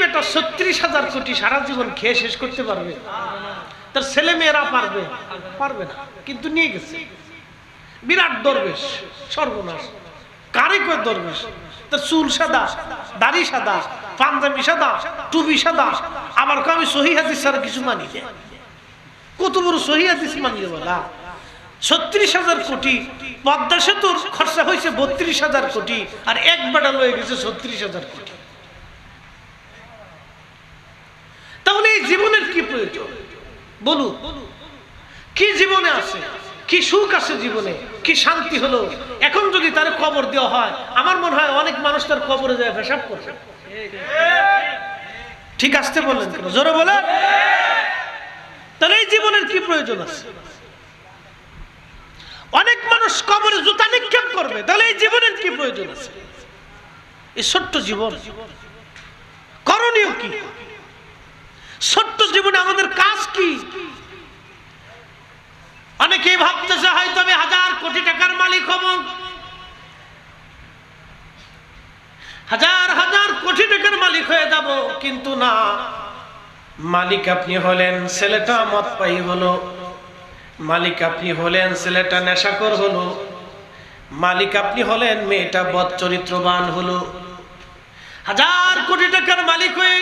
বেটা ৩৬,০০০ কোটি সারা জীবন খেয়ে শেষ করতে পারবে? তার ছেলে মেয়েরা পারবে না, কিন্তু নিয়ে গেছে। বিরাট দরবেশ, সর্বনাশ। কারে কয় দরবেশ? তার চুল সাদা, দাড়ি সাদা, পাঞ্জাবি সাদা, টুপি সাদা, আবার আমি সহিহ হাদিস ছাড়া কিছু মানি না। কত বড় সহিহ হাদিস মানিয়ে বলা? ৩৬,০০০ কোটি, পদ্মা সেতুর খরচা হয়েছে ৩২,০০০ কোটি, আর এক বেটা লয়ে গেছে ৩৬,০০০ কোটি। তাহলে এই জীবনের কি প্রয়োজন বলুন? কি জীবনে আছে? কি সুখ আছে জীবনে? কি শান্তি হলো? এখন যদি তার কবর দেওয়া হয়, আমার মনে হয় অনেক মানুষ তার কবরে যায় পেশাব করবে। ঠিক আসতে বলেন কেন? জোরে বলেন। তাহলে এই জীবনের কি প্রয়োজন আছে? অনেক মানুষ কবরে জুতা নিক্ষেপ করবে, তাহলে এই জীবনের কি প্রয়োজন আছে? এই ছোট্ট জীবন করণীয় কি? ছোট্ট জীবনে আমাদের কাজ কি? অনেকেই ভাবতেছে হয়তো আমি ১,০০০ কোটি টাকার মালিক হব, ১,০০০ কোটি টাকার মালিক হয়ে যাব, কিন্তু না। মালিক আপনি হলেন, ছেলেটা মদ পাই হলো। মালিক আপনি হলেন, ছেলেটা নেশাখোর হলো। মালিক আপনি হলেন, মেয়েটা বদ চরিত্রবান হলো। ১,০০০ কোটি টাকার মালিক হয়ে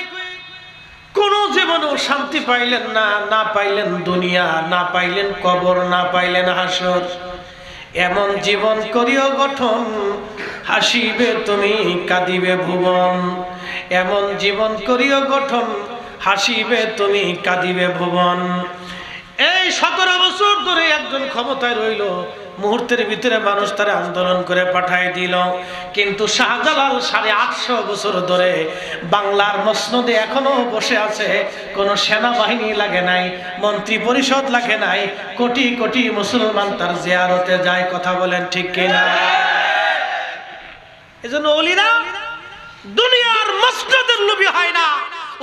কোন জীবনেও শান্তি পাইলেন না। না পাইলেন দুনিয়া, না পাইলেন কবর, না পাইলেন হাসর। এমন জীবন করিও গঠন, হাসিবে তুমি কাঁদিবে ভুবন। এমন জীবন করিও গঠন, হাসিবে তুমি কাঁদিবে ভুবন। এই ১৭ বছর ধরে একজন ক্ষমতায় রইল, মুহূর্তের ভিতরে মানুষ তারা আন্দোলন করে পাঠাই দিল। কিন্তু শাহজালাল ৮৫০ বছর ধরে বাংলার মসনদে এখনো বসে আছে। কোনো সেনাবাহিনী লাগে নাই, মন্ত্রী পরিষদ লাগে নাই, কোটি কোটি মুসলমান তার জিয়ারতে যায়। কথা বলেন ঠিক কিনা? এজন্য ওলিরা দুনিয়ার মসনদের লোভী হয় না,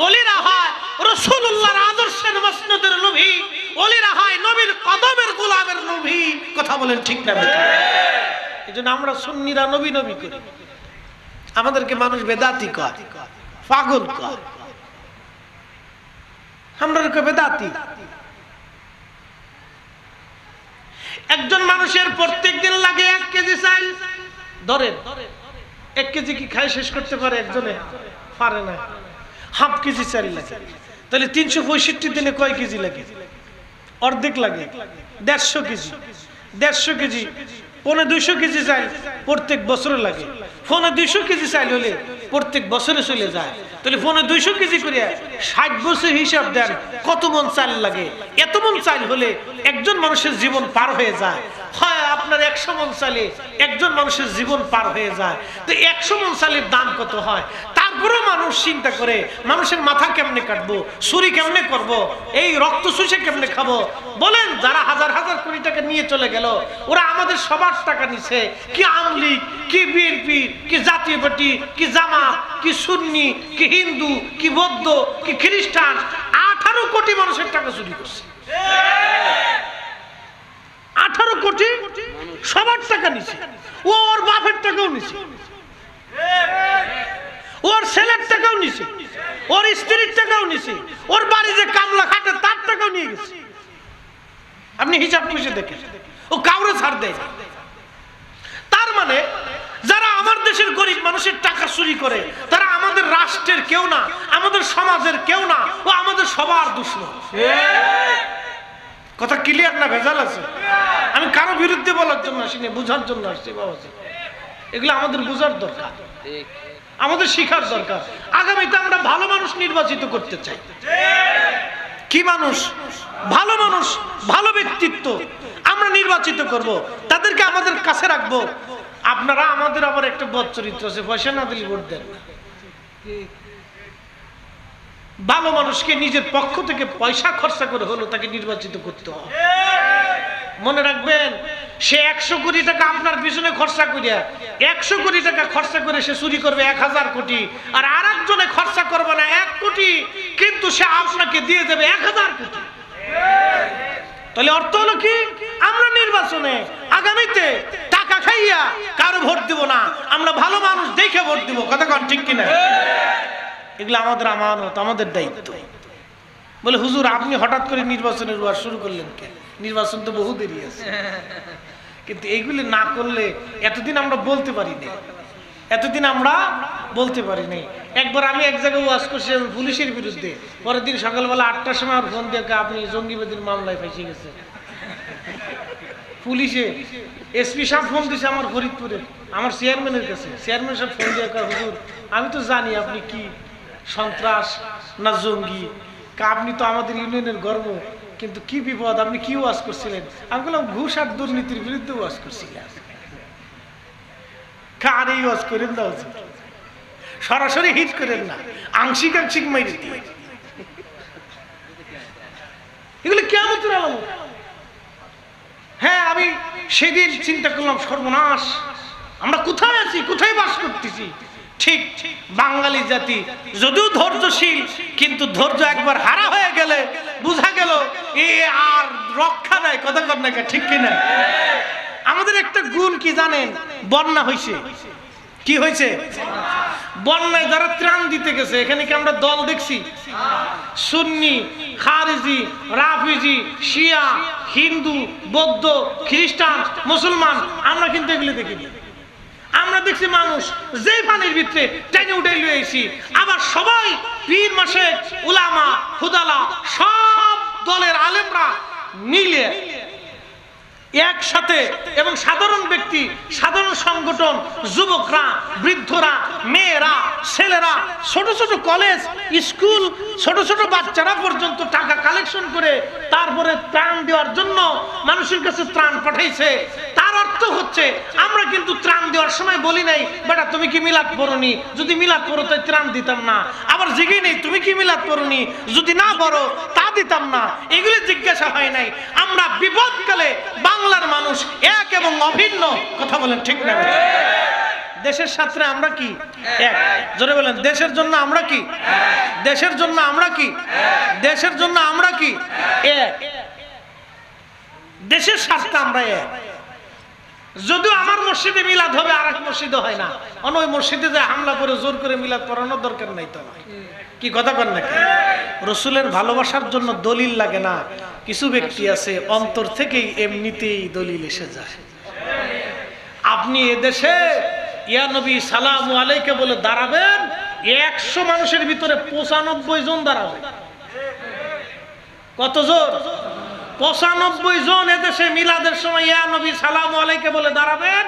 ওলিরা হয় রাসূলুল্লাহর আদর্শের মসনদের লোভী। ওলিরা হয় নবীর কদমের গোলামের লোভী। কথা বলেন ঠিক না? এজন্য আমরা সুন্নিরা নবী নবী করি, আমাদেরকে মানুষ বেদাতি কয়, পাগল কয়। আমরা বেদাতি। একজন মানুষের প্রত্যেক দিন লাগে ১ কেজি চাল। ধরেন ১ কেজি কি খাই শেষ করতে পারে? একজনে পারে না। হাফ কেজি চাল লাগে, তাহলে ৩৬৫ দিনে কয় কেজি লাগে? অর্ধেক লাগে, ১৫০ কেজি। ১৫০ কেজি, ২৫০ কেজি চাল প্রত্যেক বছরে লাগে। ২৫০ কেজি চাল হলে প্রত্যেক বছরে চলে যায়, তাহলে ২৫০ কেজি করে ৬০ বছর হিসাব দেন কত মন চাল লাগে। এত মন চাল হলে একজন মানুষের জীবন পার হয়ে যায়। হয় আপনার ১০০ মন চালে একজন মানুষের জীবন পার হয়ে যায়। তো ১০০ মন চালের দাম কত হয়? তারপরেও মানুষ চিন্তা করে মানুষের মাথা কেমনে কাটবো, ছুরি কেমনে করব, এই রক্ত চুষে কেমনে খাবো। বলেন, যারা হাজার হাজার কোটি টাকা নিয়ে চলে গেল, ওরা আমাদের সবার টাকা নিছে। কি আওয়ামী লীগ, কি বিএনপি, কি জাতীয় পার্টি, কি জামাত, কি সুন্নি, কি হিন্দু, কি বৌদ্ধ, কি খ্রিস্টান, ১৮ কোটি মানুষের টাকা চুরি করছে। ১৮ কোটি সবার টাকা নিছে। ওর বাপের টাকাও নিছে, ওর ছেলের টাকাও নিছে, ওর স্ত্রীর টাকাও নিছে, ওর বাড়ি যে কামলা খাটে তার টাকাও নিয়ে গেছে। আপনি হিসাব খুঁজে দেখেন, ও কাউরে ছাড় দেয়। তার মানে যারা আমার দেশের গরিব মানুষের টাকা চুরি করে, তারা আমাদের রাষ্ট্রের কেউ না, আমাদের সমাজের কেউ না, ও আমাদের সবার দুশমন। কথা ক্লিয়ার না ভেজাল আছে? আমি কারো বিরুদ্ধে বলার জন্য আসিনি, বুঝার জন্য আসছি। বাবাজি, এগুলো আমাদের বুঝার দরকার, আমাদের শিখার দরকার। আগামীতে আমরা ভালো মানুষ নির্বাচিত করতে চাই। কি মানুষ? ভালো মানুষ, ভালো ব্যক্তিত্ব আমরা নির্বাচিত করব, তাদেরকে আমাদের কাছে রাখবো। আপনারা আমাদের আবার একটা বদ চরিত্র আছে, পয়সা না দিলে ভোট দেন না। ভালো মানুষকে নিজের পক্ষ থেকে পয়সা খরচা করে হলো তাকে নির্বাচিত করতে হবে। মনে রাখবেন, সে ১০০ কোটি টাকা আপনার পিছনে খরচা করিয়া ১০০ কোটি টাকা খরচা করে সে চুরি করবে ১,০০০ কোটি, আর আরেকজনে খরচা করবে না ১ কোটি, কিন্তু সে আপনাকে দিয়ে দেবে ১,০০০ কোটি। তাহলে অর্থ হলো কি? আমরা নির্বাচনে আগামীতে টাকা খাইয়া কারো ভোট দিব না, আমরা ভালো মানুষ দেখে ভোট দিব। কথা কন ঠিক কিনা? এগুলো আমাদের আমানত, আমাদের দায়িত্ব। বলে হুজুর আপনি হঠাৎ করে নির্বাচনের ওয়াজ শুরু করলেন কেন? নির্বাচন তো বহু দেরি আছে। কিন্তু এইগুলি না করলে এতদিন আমরা বলতে পারি না, এতদিন আমরা বলতে পারি নাই। একবার আমি এক জায়গায় ওয়াজ করছি পুলিশের বিরুদ্ধে, পরের দিন সকালবেলা 8টার সময় ফোন দিয়ে আপনি জঙ্গিবাদীর মামলায় ফাঁসে গেছে। পুলিশে এসপি সাহেব ফোন দিছে আমার ফরিদপুরে, আমার চেয়ারম্যানের কাছে। চেয়ারম্যান সাহেব ফোন দিয়ে হুজুর আমি তো জানি আপনি কি সন্ত্রাস না জঙ্গি, আপনি তো আমাদের ইউনিয়নের গর্ব, কিন্তু কি বিপদ, আপনি কি ওয়াজ করছিলেন? আমি বললাম ঘুষ আর দুর্নীতির বিরুদ্ধে ওয়াজ করছিলেন। কার এই ওয়াজ করেন না, সরাসরি হিট করেন না, আংশিক আংশিক মাইরে দিয়ে। এগুলো কিয়ামতের আলামত। হ্যাঁ, আমি সেদিন চিন্তা করলাম সর্বনাশ, আমরা কোথায় আছি, কোথায় বাস করতেছি। ঠিক বাঙালি জাতি যদিও ধৈর্যশীল, কিন্তু ধৈর্য একবার হারা হয়ে গেলে বুঝা গেল এ আর রক্ষা নাই। কথা কর না, ঠিক কিনা? আমাদের একটা গুণ কি জানেন? বন্যা হয়েছে। কি হয়েছে? বন্যায় যারা ত্রাণ দিতে গেছে, এখানে কি আমরা দল দেখছি? সুন্নি, খারেজি, রাফিজি, শিয়া, হিন্দু, বৌদ্ধ, খ্রিস্টান, মুসলমান, আমরা কিন্তু এগুলো দেখিনি। আমরা দেখছি মানুষ যেই পানির ভিতরে টেনে উঠে লইছি, আবার সবাই পীর মাসেক, উলামা, হুদালা, সব দলের আলেমরা মিলে একসাথে, এবং সাধারণ ব্যক্তি, সাধারণ সংগঠন, যুবকরা, বৃদ্ধরা, মেয়েরা, ছেলেরা, ছোট ছোট কলেজ, স্কুল, ছোট ছোট বাচ্চারা পর্যন্ত টাকা কালেকশন করে তারপরে ত্রাণ দেওয়ার জন্য মানুষের কাছে ত্রাণ পাঠাইছে। তার অর্থ হচ্ছে আমরা কিন্তু ত্রাণ দেওয়ার সময় বলি নাই বেটা তুমি কি মিলাদ পড়নি, যদি মিলাদ পড়ো তাই ত্রাণ দিতাম না। আবার জিজ্ঞেস নেই তুমি কি মিলাদ পড়নি, যদি না পড়ো তা দিতাম না। এগুলি জিজ্ঞাসা হয় নাই। আমরা বিপদকালে বাংলার মানুষ এক এবং অভিন্ন। কথা বলেন ঠিক না? দেশের সাথে আমরা কি এক? জোরে বলেন, দেশের জন্য আমরা কি? দেশের জন্য আমরা কি? দেশের জন্য আমরা কি এক? দেশের স্বার্থে আমরা এক। যদিও আমার মসজিদে মিলাদ হবে, আর এক মসজিদে হয় না, ওই মসজিদে যে হামলা করে জোর করে মিলাদ পড়ানোর দরকার নাই তো। কি কথা কর নাকি? রসুলের ভালোবাসার জন্য দলিল লাগে না। কিছু ব্যক্তি আছে অন্তর থেকেই এমনিতেই দলিল এসে যায়। আপনি এদেশে ইয়া নবী সালামু আলাইকে বলে দাঁড়াবেন, 100 মানুষের ভিতরে 95 জন দাঁড়াবে। কত জন? 95 জন এদেশে মিলাদের সময় ইয়া নবী সালামু আলাইকে বলে দাঁড়াবেন,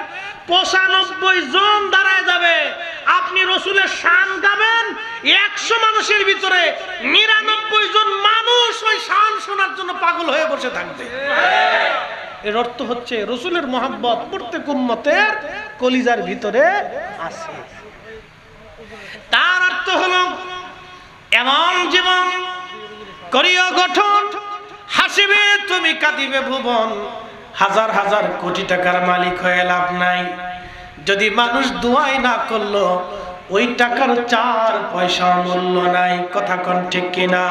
95 জন দাঁড়ায় যাবে। আপনি রসুলের শান গাবেন, 100 মানুষের ভিতরে 99 জন মানুষ ওই শান শোনার জন্য পাগল হয়ে বসে থাকবে। এর অর্থ হচ্ছে রসুলের মহব্বত প্রত্যেক উম্মতের কলিজার ভিতরে আছে। তার অর্থ হলো এমন জীবন করিও গঠন, হাসিবে তুমি কাঁদিবে ভুবন। হাজার হাজার কোটি টাকার মালিক হয়ে লাভ নাই, যদি মানুষ দোয়াই না করলো ওই টাকার 4 পয়সা মূল্য নাই। কথা কোন ঠিক কিনা?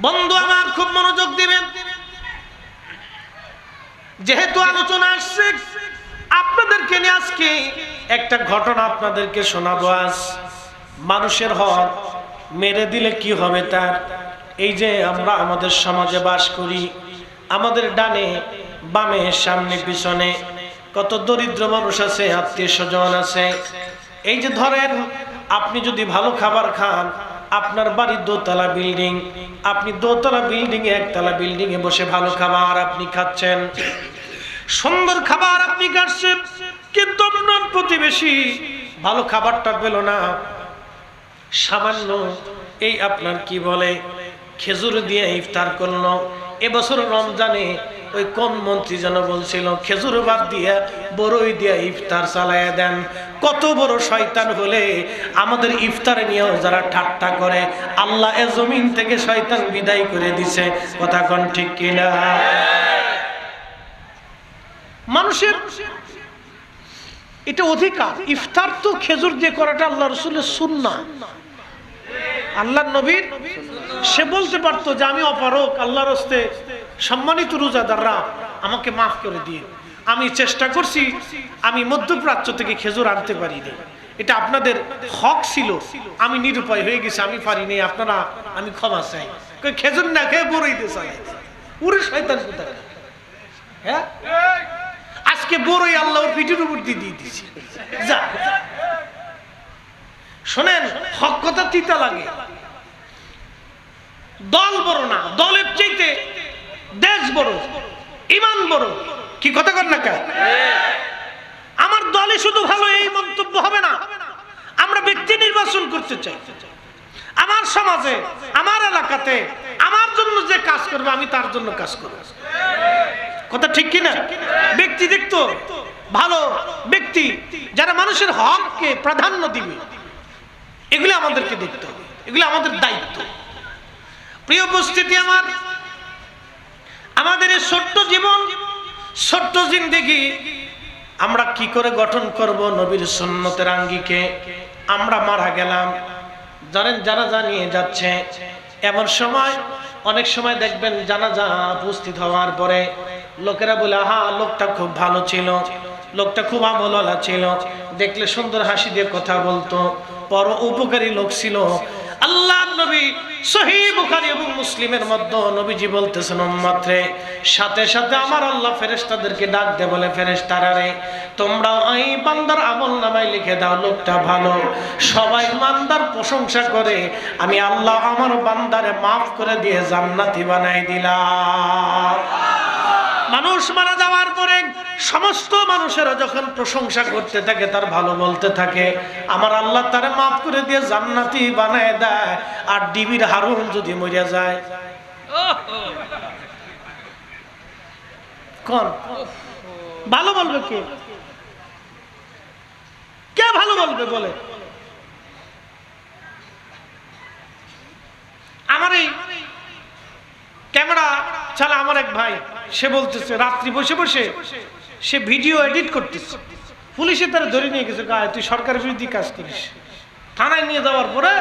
বন্ধু আমার খুব মনোযোগ দিবেন, যেহেতু আলোচনা আসছে আপনাদেরকে নিয়ে আজকে একটা ঘটনা আপনাদেরকে শোনাবো। আজ মানুষের হক মেরে দিলে কি হবে তার? এই যে আমরা আমাদের সমাজে বাস করি, আমাদের ডানে বামে সামনে পিছনে কত দরিদ্র মানুষ আছে, আত্মীয় স্বজন আছে। এই যে ধরেন আপনি যদি ভালো খাবার খান, আপনার বাড়ি দোতলা বিল্ডিং, আপনি দোতলা বিল্ডিং এ একতলা বিল্ডিং এ বসে ভালো খাবার আপনি খাচ্ছেন, সুন্দর খাবার আপনি খাচ্ছেন, কিন্তু আপনার প্রতিবেশী ভালো খাবারটা পেল না, সামান্য এই আপনার কি বলে খেজুর দিয়ে ইফতার করলো। এবছর রমজানে ওই কোন মন্ত্রী যেন বলছিল খেজুর বাদ দিয়ে বড়ই দিয়ে ইফতার চালাইয়া দেন। কত বড় শয়তান হলে আমাদের ইফতারে নিয়েও যারা ঠাট্টা করে, আল্লাহ এ জমিন থেকে শয়তান বিদায় করে দিছে। কথা কোন ঠিক কিনা? মানুষের এটা অধিকার। ইফতার তো খেজুর দিয়ে করাটা আল্লাহ রসুলের সুন্নাহ, আল্লাহ নবীর। সে বলতে পারতো যে আমি অপারক, আল্লাহর হস্তে সম্মানিত রোজাদাররা আমাকে মাফ করে দিয়ে, আমি চেষ্টা করছি, আমি মধ্যপ্রাচ্য থেকে খেজুর আনতে পারিনি, এটা আপনাদের হক ছিল, আমি নিরুপায় হয়ে গেছি, আমি পারিনি, আপনারা আমি ক্ষমা চাই। খেজুর না খেয়ে বড়ইতে চাই, পুরো শয়তান কোথায়। হ্যাঁ, আজকে বড়ই আল্লাহ ওর পিঠের উপর দিয়ে দিয়েছি। যা শোনেন, হক কথা তিতা লাগে। দল বড় না, দলের চাইতে দেশ বড়, ইমান বড়। কি কথা কর না কা? আমার দলে শুধু ভালো এই মন্তব্য হবে না, আমরা ব্যক্তি নির্বাচন করতে চাই। আমার সমাজে, আমার এলাকাতে আমার জন্য যে কাজ করবে আমি তার জন্য কাজ করব। কথা ঠিক কিনা? ব্যক্তি দেখতো ভালো ব্যক্তি যারা মানুষের হককে প্রাধান্য দিবে, এগুলো আমাদেরকে দেখতে হবে, এগুলো আমাদের দায়িত্ব। প্রিয় উপস্থিতি, আমাদের এই ছোট্ট জীবন, ছোট্ট জিন্দেগি আমরা কি করে গঠন করব নবীর সুন্নতের আঙ্গিকে? আমরা মারা গেলাম, জানেন যারা জানিয়ে যাচ্ছে, এমন সময় অনেক সময় দেখবেন জানাজা উপস্থিত হওয়ার পরে লোকেরা বলে, হা লোকটা খুব ভালো ছিল, লোকটা খুব আমলওয়ালা ছিল, দেখলে সুন্দর হাসি দিয়ে কথা বলতো, বড় উপকারী লোক ছিল। আল্লাহ নবী সহিহ বুখারী এবং মুসলিমের মধ্যে নবীজি বলতেছেন, উম্মতরে, সাথে সাথে আমার আল্লাহ ফেরেশতাদেরকে ডাক দিয়ে বলে, ফেরেশতারা রে, তোমরা এই বান্দার আমলনামায় লিখে দাও লোকটা ভালো। সবাই বান্দার প্রশংসা করে, আমি আল্লাহ আমার বান্দারে মাফ করে দিয়ে জান্নাতি বানাই দিলাম। মানুষ মারা যাওয়ার পরে সমস্ত মানুষেরা যখন প্রশংসা করতে থাকে, তার ভালো বলতে থাকে, আমার আল্লাহ তারে মাফ করে দিয়ে জান্নাতি বানায় দেয়। আর ডিবির হারুন যদি মরে যায়, কোন ভালো বলবে? কে ভালো বলবে বলে? আমার এই ক্যামেরা চালা আমার এক ভাই, সে বলতেছে রাত্রি বসে বসে সে ভিডিও এডিট করতেছে, পুলিশে তারা ধরে নিয়ে গেছে, গায়ে তুই সরকার বিরোধী কাজ করিস। থানায় নিয়ে যাওয়ার পরে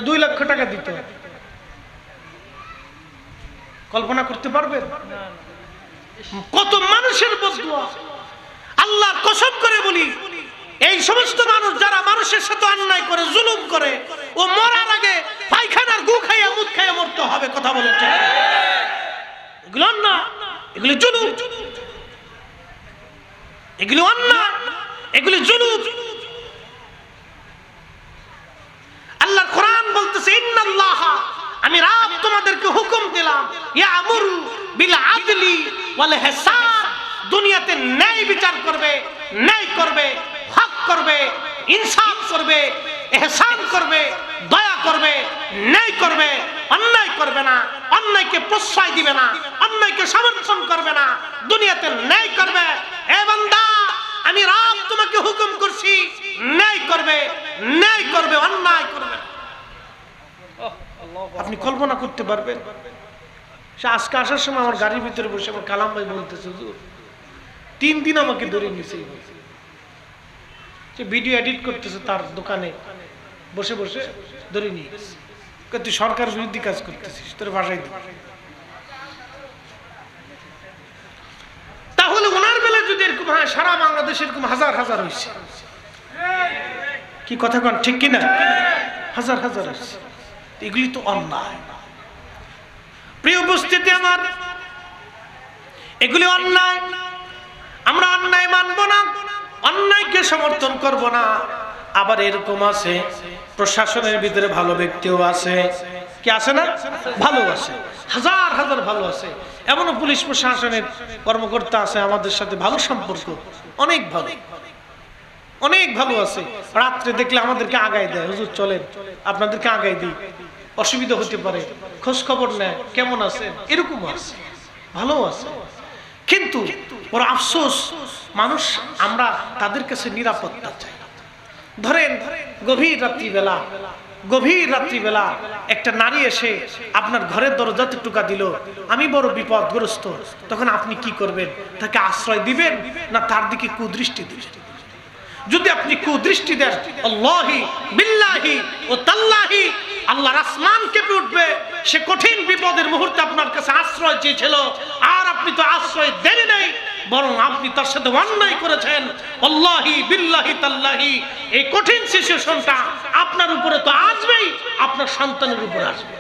2 লক্ষ টাকা দিতে হবে। কল্পনা করতে পারবেন কত মানুষের বদদুয়া? আল্লাহর কসম করে বলি, এই সমস্ত মানুষ যারা মানুষের সাথে অন্যায় করে, জুলুম করে, ও মরার আগে পায়খানার গু খাইয়া মুখ খাইয়া মরতে হবে। কথা বলেন ঠিক? এগুলো অন্যায়, এগুলো জুলুম, এগুলো অন্যায়, এগুলো জুলুম। আল্লাহর কোরআন বলতেছে, ইন্নাল্লাহ, আমি রব তোমাদেরকে হুকুম দিলাম, ইয়ামুরু বিল আদলি ওয়াল ইহসান, দুনিয়াতে ন্যায় বিচার করবে, ন্যায় করবে, হক করবে, ইনসাফ করবে, ইহসান করবে, দয়া করবে, ন্যায় করবে, অন্যায় করবে না, অন্যায়কে প্রশ্রয় দিবে না, অন্যায়কে সমর্থন করবে না, দুনিয়াতে ন্যায় করবে। এ বান্দা, আমি রব তোমাকে হুকুম করছি, ন্যায় করবে, ন্যায় করবে, অন্যায় করবে। আপনি কল্পনা করতে পারবেন? সে আজকে আসার সময় আমার গাড়ির ভিতরে বসে আমার কালাম ভাই বলতেছে, হুজুর 3 দিন আমাকে ধরে নিয়েছে, সে ভিডিও এডিট করতেছে, তার দোকানে বসে বসে ধরে নিয়ে গেছে, তুই সরকার বিরোধী কাজ করতেছিস, তোর বাসায় দিবি। তাহলে ওনার বেলা যদি এরকম হয়, সারা বাংলাদেশে এরকম হাজার হাজার হয়েছে। কি কথা কন ঠিক কিনা? হাজার হাজার হয়েছে। এগুলি তো অন্যায়। প্রিয় উপস্থিতি আমার, এগুলি অন্যায়। আমরা অন্যায় মানব না, অন্যায়কে সমর্থন করব না। আবার এরকম আছে, প্রশাসনের ভিতরে ভালো ব্যক্তিও আছে। কি আছে না? ভালো আছে, হাজার হাজার ভালো আছে। এমনও পুলিশ প্রশাসনের কর্মকর্তা আছে আমাদের সাথে ভালো সম্পর্ক, অনেক ভালো, অনেক ভালো আছে। রাত্রে দেখলে আমাদেরকে আগায় দেয়, হুজুর চলেন আপনাদেরকে আগায় দিই, অসুবিধা হতে পারে, খোঁজ খবর নেয়, কেমন আছেন, এরকম আছে, ভালো আছে। কিন্তু বড় আফসোস, মানুষ আমরা তাদের কাছে নিরাপত্তা চাই। ধরেন গভীর রাত্রিবেলা একটা নারী এসে আপনার ঘরের দরজাতে টোকা দিল, আমি বড় বিপদগ্রস্ত, তখন আপনি কি করবেন? তাকে আশ্রয় দিবেন না তার দিকে কুদৃষ্টি দিবেন? যদি আপনি কুদৃষ্টি দেন, আল্লাহি বিল্লাহি ও তাল্লাহি, আল্লাহর আসমান কেঁপে উঠবে। সে কঠিন বিপদের মুহূর্তে আপনার কাছে আশ্রয় চেয়েছিল, আর আপনি তো আশ্রয় দেন নাই, বরং আপনি তার সাথে অন্যায় করেছেন। আল্লাহি বিল্লাহি তাল্লাহি এই কঠিন সিচুয়েশনটা আপনার উপরে তো আসবেই, আপনার সন্তানের উপরে আসবে।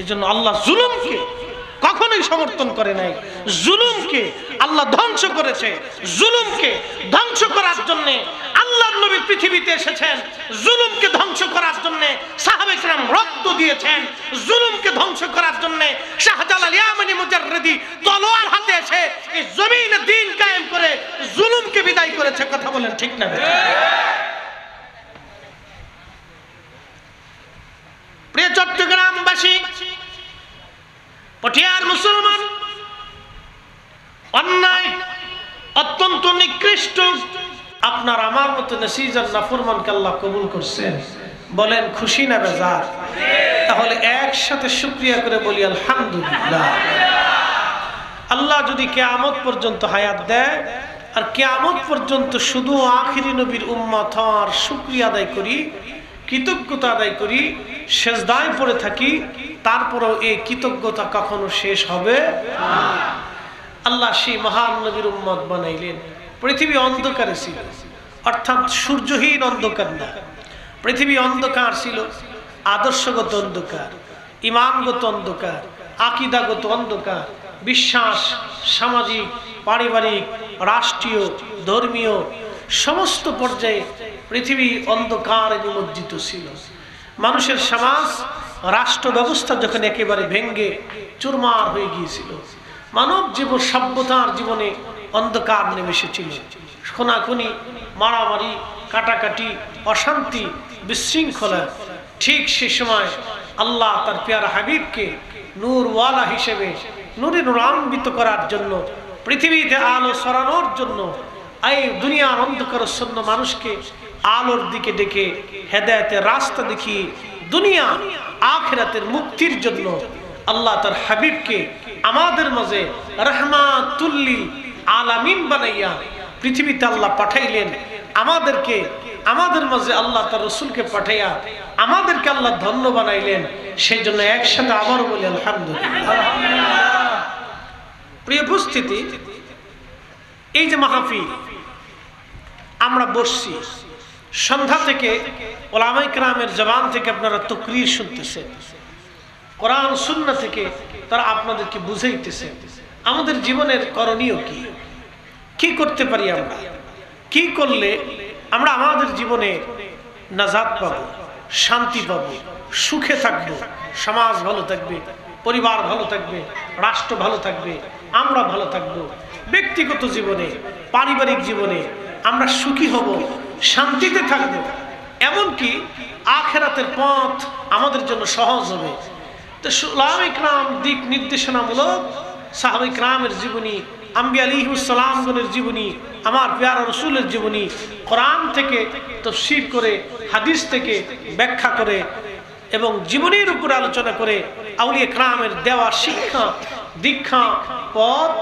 এই জন্য আল্লাহ জুলুমকে কখনোই সমর্থন করে নাই। জুলুমকে আল্লাহ ধ্বংস করেছে। জুলুমকে ধ্বংস করার জন্য আল্লাহর নবী পৃথিবীতে এসেছেন। জুলুমকে ধ্বংস করার জন্য সাহাবায়ে কেরাম রক্ত দিয়েছেন। জুলুমকে ধ্বংস করার জন্য শাহজালাল ইয়ামানি মুজাররিদি তলোয়ার হাতে এসে এই জমিনে দ্বীন কায়েম করে জুলুমকে বিদায় করেছে। কথা বলেন ঠিক না? প্রিয় চট্টগ্রামবাসী, পটিয়ার মুসলমান, অন্যায় অত্যন্ত নিকৃষ্ট আপনার আমার মতো নসিজার নাফরমানকে আল্লাহ কবুল করছেন। বলেন খুশি না বেজার? তাহলে একসাথে শুকরিয়া করে বলি আলহামদুলিল্লাহ। আল্লাহ যদি কিয়ামত পর্যন্ত হায়াত দেয় আর কিয়ামত পর্যন্ত শুধু আখিরি নবীর উম্মত হওয়ার শুকরিয়া আদায় করি, কৃতজ্ঞতা আদায় করি, সেজদায় পড়ে থাকি, তারপরেও এই কৃতজ্ঞতা কখনো শেষ হবে না। আল্লাহ সেই মহান নবীর উম্মত বানাইলেন। পৃথিবী অন্ধকারে ছিল, অর্থাৎ সূর্যহীন অন্ধকার না, পৃথিবী অন্ধকার ছিল, আদর্শগত অন্ধকার, ইমানগত অন্ধকার, আকীদাগত অন্ধকার, বিশ্বাস, সামাজিক, পারিবারিক, রাষ্ট্রীয়, ধর্মীয় সমস্ত পর্যায়ে পৃথিবী অন্ধকারে নিমজ্জিত ছিল। মানুষের সমাজ, রাষ্ট্র ব্যবস্থা যখন একেবারে ভেঙ্গে চুরমার হয়ে গিয়েছিল, মানব জীবন সভ্যতার জীবনে অন্ধকার নেমে এসেছিল। খুনাখুনি, মারামারি, কাটাকাটি, অশান্তি, বিশৃঙ্খলা। ঠিক সে সময় আল্লাহ তার পেয়ারা হাবিবকে নূরওয়ালা হিসেবে নূরে নূরান্বিত করার জন্য, পৃথিবীতে আলো ছড়ানোর জন্য, এই দুনিয়ার অন্ধকারচ্ছন্ন মানুষকে আলোর দিকে ডেকে হেদায়েতের রাস্তা দেখিয়ে দুনিয়া আখিরাতের মুক্তির জন্য আল্লাহ তার হাবিবকে আমাদের মাঝে রাহমাতুল লিল আলামিন বানাইয়া পৃথিবীতে আল্লাহ পাঠাইলেন। আমাদেরকে, আমাদের মাঝে আল্লাহ তার রাসূলকে পাঠাইয়া আমাদেরকে আল্লাহ ধন্য বানাইলেন। সেই জন্য একসাথে আবারও বলি আলহামদুলিল্লাহ। প্রিয় উপস্থিতি, এই যে মাহফিল আমরা বসছি, সন্ধ্যা থেকে ওলামায়ে কেরামের জবান থেকে আপনারা তাকরীর শুনতেছেন, কোরআন সুন্নাহ থেকে তারা আপনাদেরকে বুঝাইতেছে আমাদের জীবনের করণীয় কি, কি করতে পারি আমরা, কি করলে আমরা আমাদের জীবনে নাজাত পাবো, শান্তি পাবো, সুখে থাকবো, সমাজ ভালো থাকবে, পরিবার ভালো থাকবে, রাষ্ট্র ভালো থাকবে, আমরা ভালো থাকবো, ব্যক্তিগত জীবনে, পারিবারিক জীবনে আমরা সুখী হব, শান্তিতে থাকবো, এমনকি আখিরাতের পথ আমাদের জন্য সহজ হবে। তো ওলামায়ে কেরাম দিক নির্দেশনামূলক সাহাবায়ে কেরামের জীবনী, আম্বিয়া আলাইহিস সালামগণের জীবনী, আমার প্যারা রাসূলের জীবনী, কোরআন থেকে তাফসীর করে, হাদিস থেকে ব্যাখ্যা করে এবং জীবনের উপর আলোচনা করে আউলিয়া কেরামের দেওয়া শিক্ষা, দীক্ষা, পথ,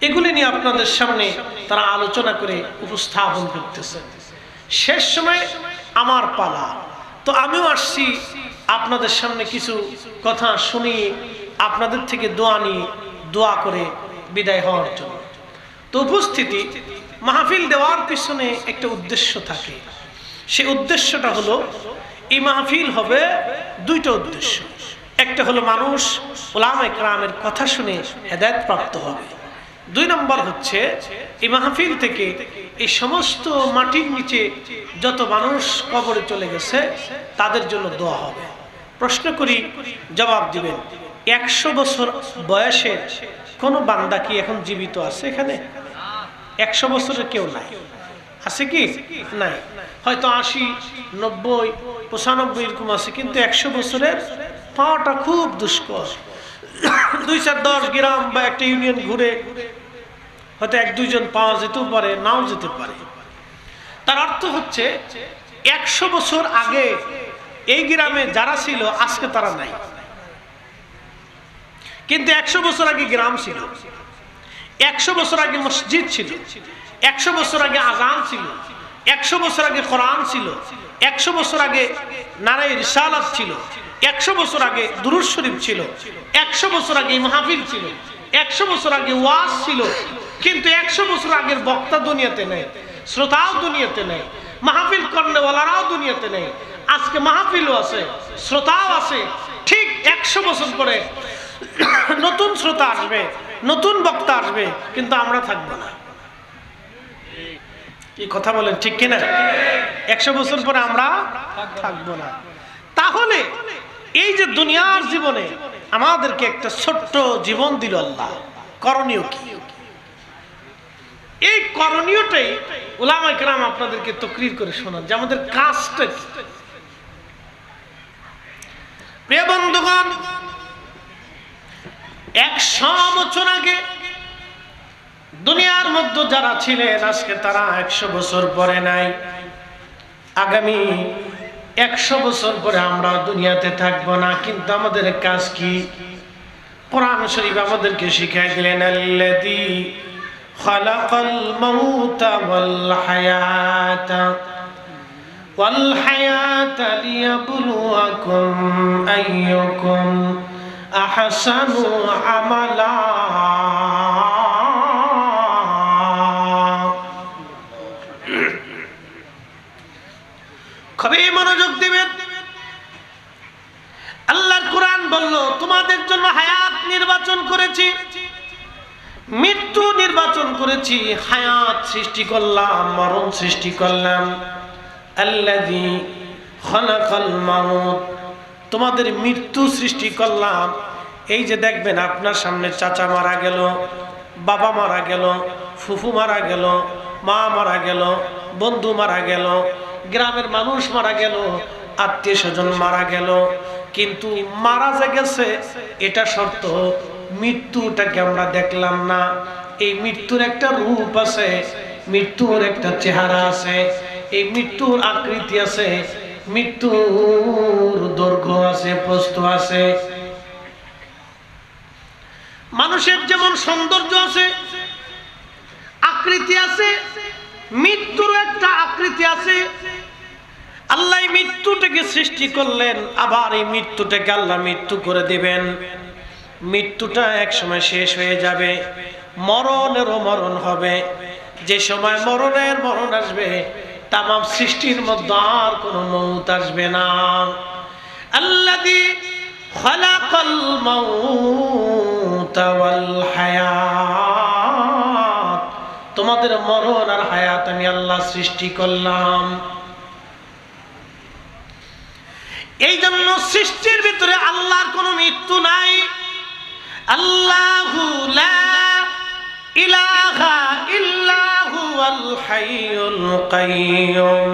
এগুলি নিয়ে আপনাদের সামনে তারা আলোচনা করে উপস্থাপন করতেছে। শেষ সময় আমার পালা, তো আমিও আসছি আপনাদের সামনে কিছু কথা শুনিয়ে আপনাদের থেকে দোয়া নিয়ে দোয়া করে বিদায় হওয়ার জন্য। তো উপস্থিতি, মাহফিল দেওয়ার পিছনে একটা উদ্দেশ্য থাকে। সেই উদ্দেশ্যটা হলো, এই মাহফিল হবে দুইটা উদ্দেশ্য। একটা হলো মানুষ ওলামায়ে কেরামের কথা শুনে হেদায়েত প্রাপ্ত হবে। দুই নম্বর হচ্ছে এই মাহফিল থেকে এই সমস্ত মাটির নিচে যত মানুষ কবরে চলে গেছে তাদের জন্য দোয়া হবে। প্রশ্ন করি, জবাব দিবেন। 100 বছর বয়সের কোন বান্দা কি এখন জীবিত আছে এখানে? 100 বছরের কেউ নাই, আছে কি? নাই। হয়তো 80, 90, 95 এরকম আছে, কিন্তু 100 বছরের পাওয়াটা খুব দুষ্কর। 2-4-10 গ্রাম বা একটা ইউনিয়ন ঘুরে হয়তো 1-2 জন পাওয়া যেতেও পারে, নাও যেতে পারে। তার অর্থ হচ্ছে 100 বছর আগে এই গ্রামে যারা ছিল আজকে তারা নাই, কিন্তু 100 বছর আগে গ্রাম ছিল, 100 বছর আগে মসজিদ ছিল, 100 বছর আগে আযান ছিল, 100 বছর আগে কোরআন ছিল, 100 বছর আগে নারায়ে রিসালাত ছিল, 100 বছর আগে দুরূদ শরীফ ছিল, 100 বছর আগে মাহফিল ছিল, 100 বছর আগে ওয়াজ ছিল, কিন্তু 100 বছর আগের বক্তা দুনিয়াতে নেই, শ্রোতাও দুনিয়াতে নেই, মাহফিল কর্নেওয়ালারাও দুনিয়াতে নেই। আজকে মাহফিলও আছে, শ্রোতাও আছে। ঠিক 100 বছর পরে নতুন শ্রোতা আসবে, নতুন বক্তা আসবে, কিন্তু আমরা থাকবো না। কি কথা বলেন, ঠিক কিনা? 100 বছর পরে আমরা থাকবো না। তাহলে এই যে দুনিয়ার জীবনে আমাদেরকে একটা ছোট্ট জীবন দিল আল্লাহ, করণীয় কি? এই করণীয়টাই উলামায়ে কেরাম আপনাদেরকে তাকরীর করে শোনান যে আমাদের কাজটা কি। প্রিয় বন্ধুগণ, 100 বছর আগে দুনিয়ার মধ্যে যারা ছিলেন আজকে তারা 100 বছর পরে নাই। আগামী 100 বছর পরে আমরা দুনিয়াতে থাকবো না, কিন্তু আমাদের কাজ কি? কোরআন শরীফ আমাদেরকে শিখাই দিলেন, আল্লাযী খালাকাল মাউতা ওয়াল হায়াতা লিয়াবলুয়াকুম আইয়ুকুম আহসানু আমালা। খুবই মনোযোগ দিবেন। আল্লাহর কোরআন বলল, তোমাদের জন্য হায়াত নির্বাচন করেছি, মৃত্যু নির্বাচন করেছি, হায়াত সৃষ্টি করলাম, মরণ সৃষ্টি করলাম। আল্লাযী খালাকাল মাউত, তোমাদের মৃত্যু সৃষ্টি করলাম। এই যে দেখবেন আপনার সামনে চাচা মারা গেল, বাবা মারা গেল, ফুফু মারা গেল, মা মারা গেল, বন্ধু মারা গেল, গ্রামের মানুষ মারা গেল, আত্মীয় স্বজন মারা গেল, কিন্তু মারা যে গেছে এটা শর্ত, মৃত্যুটাকে আমরা দেখলাম না। এই মৃত্যুর একটা রূপ আছে, মৃত্যুর একটা চেহারা আছে, এই মৃত্যুর আকৃতি আছে, মৃত্যুর দৈর্ঘ্য আছে, প্রস্থ আছে। মানুষের যেমন সৌন্দর্য আছে, আকৃতি আছে, মৃত্যুর একটা আকৃতি আছে। আল্লাহ মৃত্যুটাকে সৃষ্টি করলেন, আবার এই মৃত্যুটাকে আল্লাহ মৃত্যু করে দিবেন। মৃত্যুটা এক সময় শেষ হয়ে যাবে, মরণেরও মরণ হবে। যে সময় মরণের মরণ আসবে, তামাম সৃষ্টির মধ্যে আর কোনো মউত আসবে না। আল্লাযী খালাকাল মাউতা ওয়াল হায়াত, তোমাদের মরণ আর হায়াত আমি আল্লাহ সৃষ্টি করলাম। এই জন্য সৃষ্টির ভিতরে আল্লাহর কোনো মৃত্যু নাই। আল্লাহু লা ইলাহা ইল্লা হুয়াল হাইয়ুল কাইয়্যুম।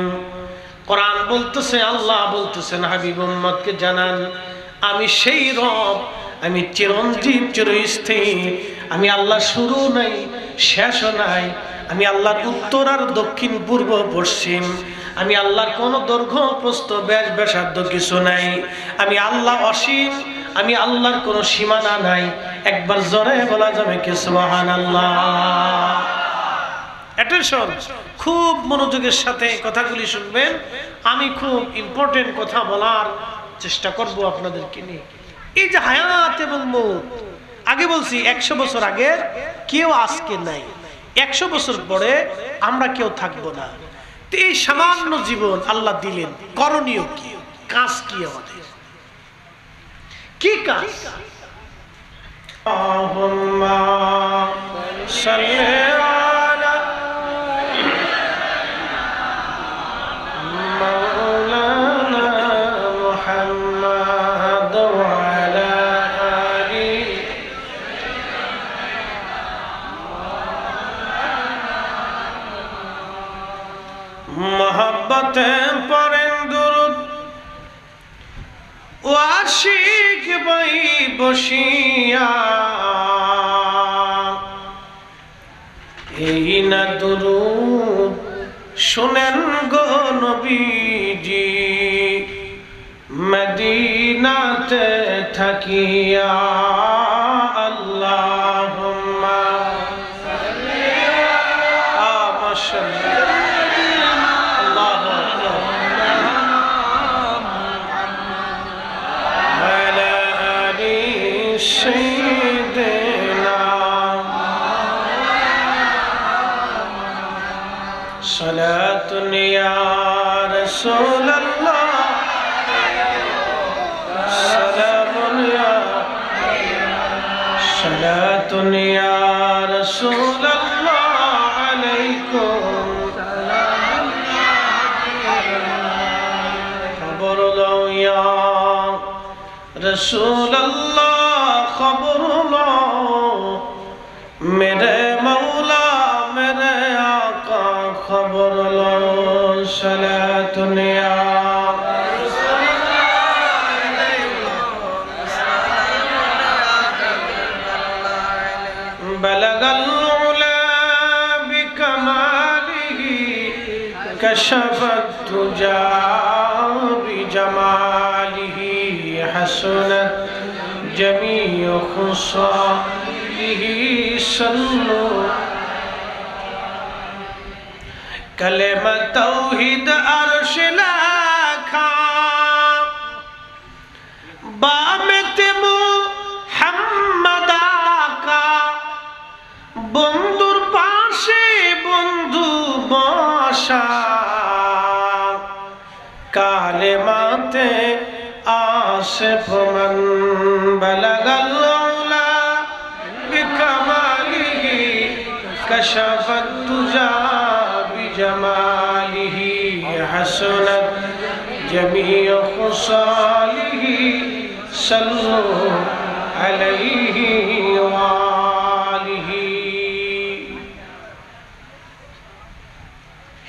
কোরআন বলতেছে, আল্লাহ বলতেছেন, হাবিব উম্মতকে জানান, আমি সেই রব, আমি চিরঞ্জীব, চিরস্থায়ী। আমি আল্লাহ শুরু নাই, শেষও নাই। আমি আল্লাহর উত্তর আর দক্ষিণ, পূর্ব পশ্চিম। আমি আল্লাহর কোনো দৈর্ঘ্য প্রস্থ ব্যাস ব্যাসার্ধ কিছু নাই। আমি আল্লাহ অসীম, আমি আল্লাহর কোনো সীমানা নাই। একবার জোরে বলা যাবে কি সুবহানাল্লাহ? অ্যাটেনশন, খুব মনোযোগের সাথে কথাগুলি শুনবেন। আমি খুব ইম্পর্টেন্ট কথা বলার চেষ্টা করব আপনাদেরকে নিয়ে। এই যে হায়াত এবং মউত, আগে বলছি 100 বছর আগে কেউ আজকে নাই, 100 বছর পরে আমরা কেউ থাকবো না। তো এই সামান্য জীবন আল্লাহ দিলেন, করণীয় কি? কাজ কি? আমাদের কি কাজ? আল্লাহুম্মা সাল্লি আলা মাওলানা মুহাম্মাদ ওয়া আলা আলি মোহাব্বতে পড়েন দুরূদ, ওয়াশিক বই বসিয়া এই না দুরূদ শুনেন গো নবীজি, মদিনাতে থাকিয়া। আল্লাহুম্মা সাল্লি আলা সাইয়্যিদিনা يا رسول الله سلام يا صلاة يا رسول الله عليكم خبر لو يا رسول الله خبر لو मेरे मौला मेरे आका खबर लो सलातुन या बलगल उला बिकमालिही कशफत तुजा बिजमालिही हसनत जमीउ खुसा सल्लो कलेमा तौहीद अर्श लाखा बामत मुहम्मद आका बंधुर पाशे बंधु बसा कालेमाते आसिफ मन बलगल कशफत तुजा बिजमालिही हसनत जमीउ खुसालिही सल्लु अलैहि वालिही।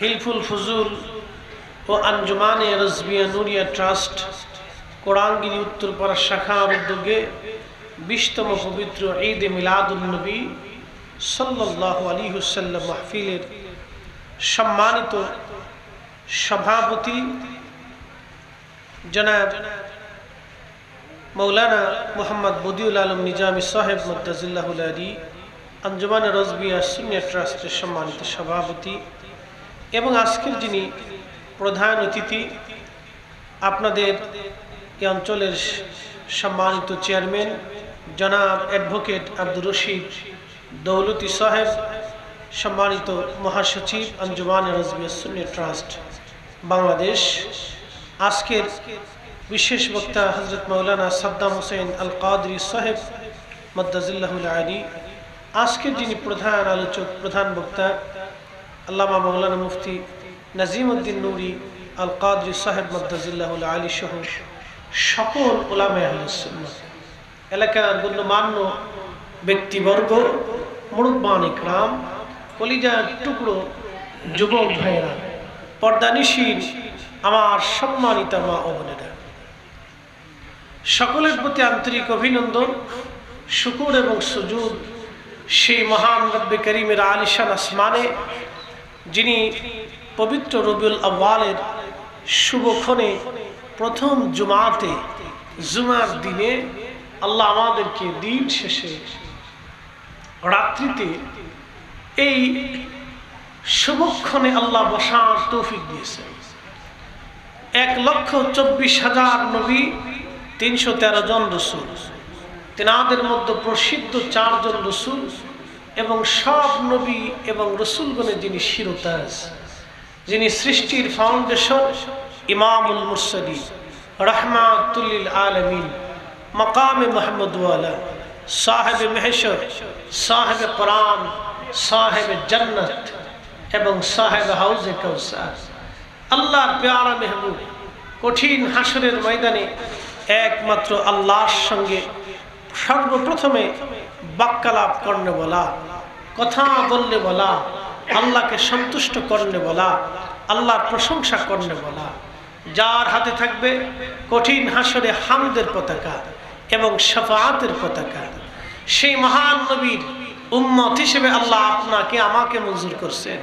हिल्फुल फुजूल ও আঞ্জুমানে রজবিয়া নুরিয়া ট্রাস্ট কোরআনগিরি উত্তরপাড়া শাখার উদ্যোগে 20তম পবিত্র ঈদ এ মিলাদুন নবী সাল্লাল্লাহু আলাইহি ওয়াসাল্লাম মাহফিলের সম্মানিত সভাপতি জনাব মৌলানা মোহাম্মদ বদিউল আলম নিজামী সাহেব মুদ্দাজিল্লাহুল আলী আঞ্জুমানে রজবিয়া সুন্নিয়া ট্রাস্টের সম্মানিত সভাপতি এবং আজকের যিনি প্রধান অতিথি আপনাদের এই অঞ্চলের সম্মানিত চেয়ারম্যান জনাব অ্যাডভোকেট আব্দুর রশিদ দৌলতি সাহেব, সম্মানিত মহাসচিব আঞ্জুমানে রজবিয়া সুন্নিয়া ট্রাস্ট বাংলাদেশ, আজকের বিশেষ বক্তা হযরত মাওলানা সাদ্দাম হোসেন আল কাদরি সাহেব মুদ্দাজিল্লাহুল আলী, আজকের যিনি প্রধান আলোচক প্রধান বক্তা আল্লামা মাওলানা মুফতি নাজিমউদ্দিন নুরি আল কাদরি সাহেব মুদ্দাজিল্লাহুল আলী সহ সকল উলামায়ে আহলে সুন্নাহ, এলাকার গণ্যমান্য ব্যক্তিবর্গ, মুরব্বান ইকরাম, কলিজার টুকরো যুবক ভাইয়েরা, পর্দানিশীন আমার সম্মানিত মা ও বোনেরা, সকলের প্রতি আন্তরিক অভিনন্দন, শুকর এবং সুজুদ সেই মহান রব্বে করিমের আলিশান আসমানে, যিনি পবিত্র রবিউল আউয়ালের শুভক্ষণে প্রথম জুমাতে জুমার দিনে আল্লাহ আমাদেরকে দিন শেষে রাত্রিতে এই শুভক্ষণে আল্লাহ বসার তৌফিক দিয়েছেন। 1,24,000 নবী, 313 জন রসুল, তেনাদের মধ্যে প্রসিদ্ধ 4 জন রসুল এবং সব নবী এবং রসুলগণের যিনি শিরতাজ, যিনি সৃষ্টির ফাউন্ডেশন, ইমামুল মুরসালিন, রাহমাতুল লিল আলামিন, মাকামে মুহাম্মদওয়ালা, সাহেবে মেহশর, সাহেবে কোরআন, সাহেবে জান্নাত এবং সাহেবে হাউজে কাউসার, আল্লাহর প্যারা মেহবুব, কঠিন হাসরের ময়দানে একমাত্র আল্লাহর সঙ্গে সর্বপ্রথমে বাক্যালাপ করনে বলা, কথা বললে বলা, আল্লাহকে সন্তুষ্ট করনে বলা, আল্লাহর প্রশংসা করনে বলা, যার হাতে থাকবে কঠিন হাসরে হামদের পতাকা এবং শাফাআতের পতাকা, সেই মহান নবীর উম্মত হিসেবে আল্লাহ আপনাকে আমাকে মঞ্জুর করছেন।